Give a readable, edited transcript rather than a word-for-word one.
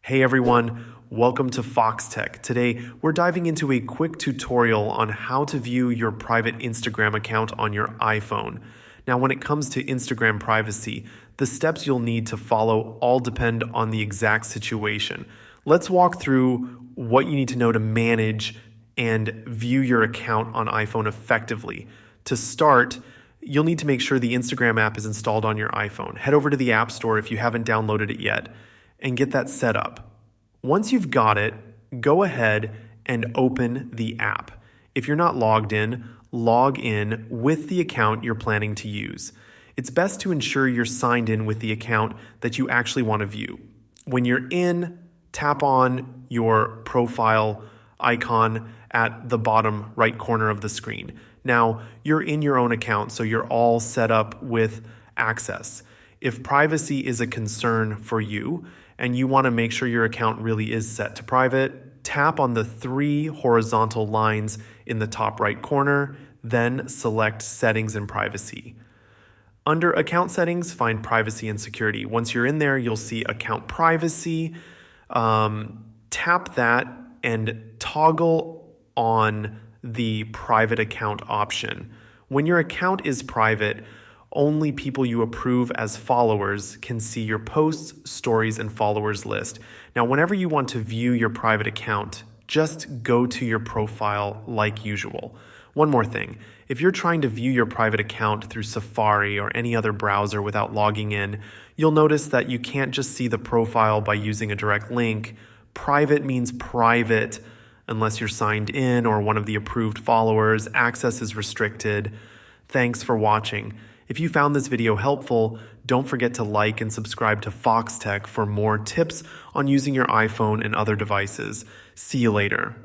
Hey everyone, welcome to Foxtecc. Today, we're diving into a quick tutorial on how to view your private Instagram account on your iPhone. Now, when it comes to Instagram privacy, the steps you'll need to follow all depend on the exact situation. Let's walk through what you need to know to manage and view your account on iPhone effectively. To start, you'll need to make sure the Instagram app is installed on your iPhone. Head over to the App Store if you haven't downloaded it yet and get that set up. Once you've got it, go ahead and open the app. If you're not logged in, log in with the account you're planning to use. It's best to ensure you're signed in with the account that you actually want to view. When you're in, tap on your profile icon at the bottom right corner of the screen. Now, you're in your own account, so you're all set up with access. If privacy is a concern for you and you want to make sure your account really is set to private, tap on the 3 horizontal lines in the top right corner, then select Settings and Privacy. Under Account Settings, find Privacy and Security. Once you're in there, you'll see Account Privacy. Tap that and toggle on the private account option. When your account is private, only people you approve as followers can see your posts, stories, and followers list. Now, whenever you want to view your private account, just go to your profile like usual. One more thing, if you're trying to view your private account through Safari or any other browser without logging in, you'll notice that you can't just see the profile by using a direct link. Private means private unless you're signed in or one of the approved followers. Access is restricted. Thanks for watching. If you found this video helpful, don't forget to like and subscribe to Foxtecc for more tips on using your iPhone and other devices. See you later.